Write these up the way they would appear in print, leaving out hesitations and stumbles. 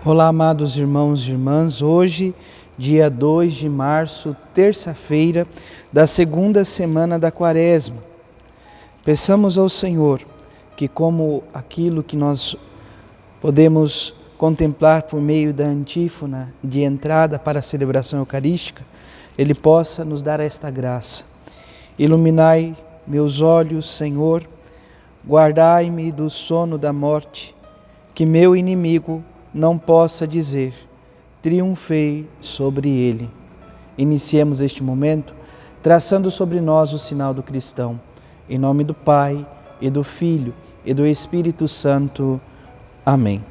Olá, amados irmãos e irmãs. Hoje, dia 2 de março, terça-feira da segunda semana da Quaresma. Peçamos ao Senhor que, como aquilo que nós podemos contemplar por meio da antífona de entrada para a celebração eucarística, Ele possa nos dar esta graça. Iluminai meus olhos, Senhor, guardai-me do sono da morte, que meu inimigo não possa dizer, triunfei sobre ele. Iniciemos este momento traçando sobre nós o sinal do cristão. Em nome do Pai, e do Filho, e do Espírito Santo. Amém.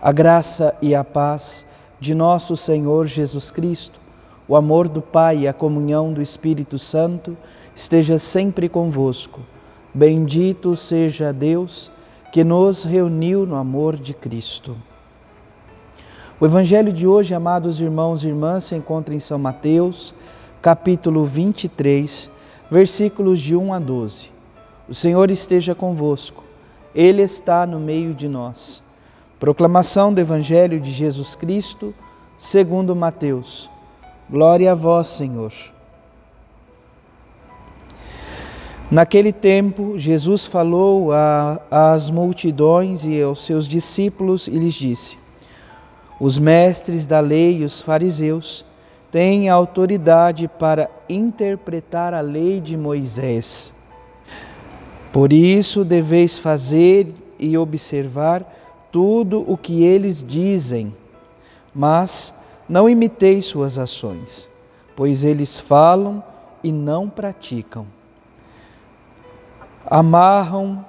A graça e a paz de nosso Senhor Jesus Cristo, o amor do Pai e a comunhão do Espírito Santo esteja sempre convosco. Bendito seja Deus que nos reuniu no amor de Cristo. O Evangelho de hoje, amados irmãos e irmãs, se encontra em São Mateus, capítulo 23, versículos de 1 a 12. O Senhor esteja convosco, Ele está no meio de nós. Proclamação do Evangelho de Jesus Cristo, segundo Mateus. Glória a vós, Senhor. Naquele tempo, Jesus falou às multidões e aos seus discípulos e lhes disse: os mestres da lei e os fariseus têm autoridade para interpretar a lei de Moisés. Por isso deveis fazer e observar tudo o que eles dizem, mas não imiteis suas ações, pois eles falam e não praticam. Amarram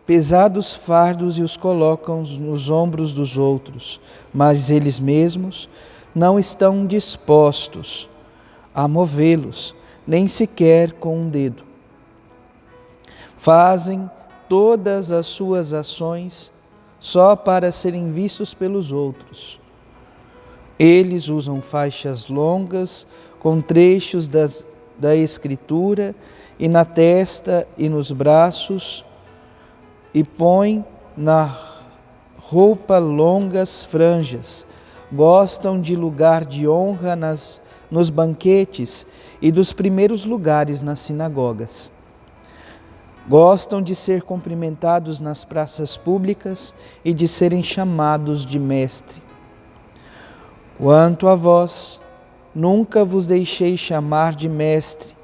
pesados fardos e os colocam nos ombros dos outros, mas eles mesmos não estão dispostos a movê-los, nem sequer com um dedo. Fazem todas as suas ações só para serem vistos pelos outros. Eles usam faixas longas com trechos da Escritura e na testa e nos braços, e põem na roupa longas franjas. Gostam de lugar de honra nos banquetes e dos primeiros lugares nas sinagogas. Gostam de ser cumprimentados nas praças públicas e de serem chamados de mestre. Quanto a vós, nunca vos deixei chamar de mestre,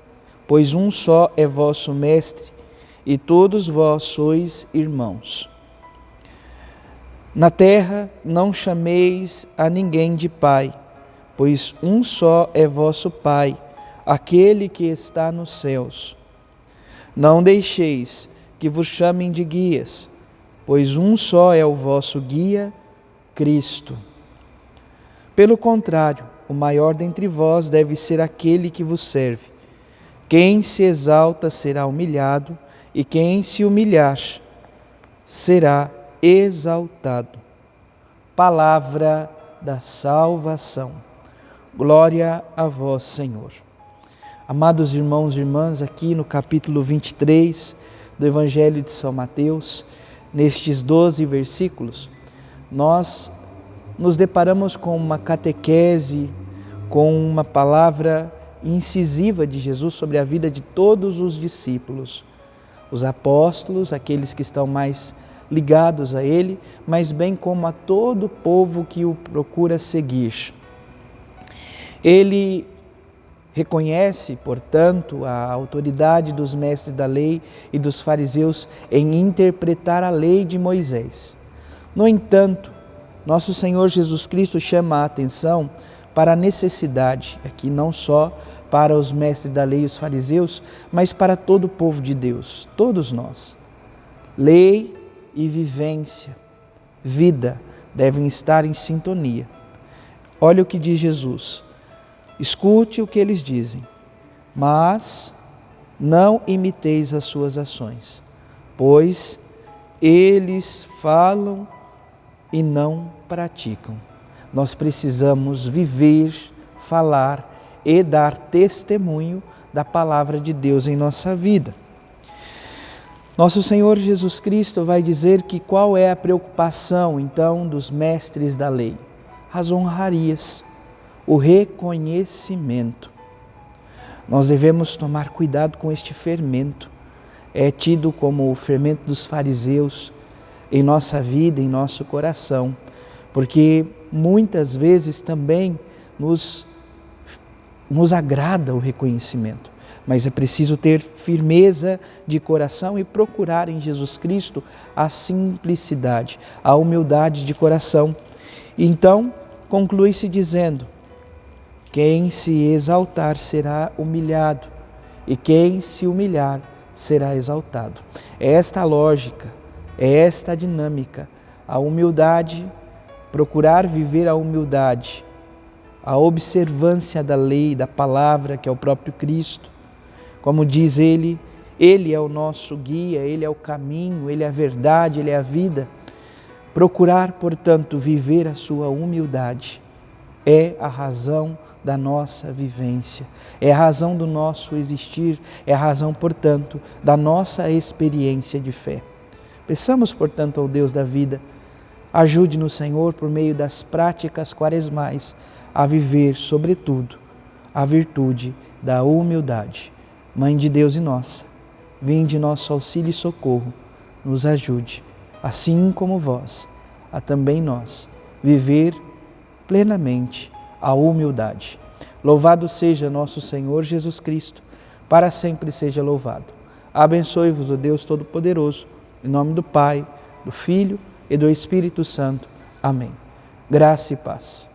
pois um só é vosso mestre, e todos vós sois irmãos. Na terra não chameis a ninguém de pai, pois um só é vosso Pai, aquele que está nos céus. Não deixeis que vos chamem de guias, pois um só é o vosso guia, Cristo. Pelo contrário, o maior dentre vós deve ser aquele que vos serve. Quem se exalta será humilhado, e quem se humilhar será exaltado. Palavra da salvação. Glória a vós, Senhor. Amados irmãos e irmãs, aqui no capítulo 23 do Evangelho de São Mateus, nestes 12 versículos, nós nos deparamos com uma catequese, com uma palavra incisiva de Jesus sobre a vida de todos os discípulos. Os apóstolos, aqueles que estão mais ligados a Ele, mas bem como a todo o povo que o procura seguir. Ele reconhece, portanto, a autoridade dos mestres da lei e dos fariseus em interpretar a lei de Moisés. No entanto, nosso Senhor Jesus Cristo chama a atenção para a necessidade, aqui não só para os mestres da lei e os fariseus, mas para todo o povo de Deus, todos nós. Lei e vivência, vida, devem estar em sintonia. Olha o que diz Jesus: escute o que eles dizem, mas não imiteis as suas ações, pois eles falam e não praticam. Nós precisamos viver, falar e dar testemunho da palavra de Deus em nossa vida. Nosso Senhor Jesus Cristo vai dizer que qual é a preocupação, então, dos mestres da lei? As honrarias, o reconhecimento. Nós devemos tomar cuidado com este fermento. É tido como o fermento dos fariseus em nossa vida, em nosso coração, porque muitas vezes também nos agrada o reconhecimento, mas é preciso ter firmeza de coração e procurar em Jesus Cristo a simplicidade, a humildade de coração. Então, conclui-se dizendo: quem se exaltar será humilhado, e quem se humilhar será exaltado. É esta a lógica, é esta a dinâmica, a humildade, procurar viver a humildade, a observância da lei, da palavra, que é o próprio Cristo. Como diz Ele é o nosso guia, Ele é o caminho, Ele é a verdade, Ele é a vida. Procurar, portanto, viver a sua humildade é a razão da nossa vivência, é a razão do nosso existir, é a razão, portanto, da nossa experiência de fé. Peçamos, portanto, ao Deus da vida, ajude-nos, Senhor, por meio das práticas quaresmais, a viver, sobretudo, a virtude da humildade. Mãe de Deus e nossa, vinde nosso auxílio e socorro, nos ajude, assim como vós, a também nós, viver plenamente a humildade. Louvado seja nosso Senhor Jesus Cristo, para sempre seja louvado. Abençoe-vos o Deus Todo-Poderoso, em nome do Pai, do Filho e do Espírito Santo. Amém. Graça e paz.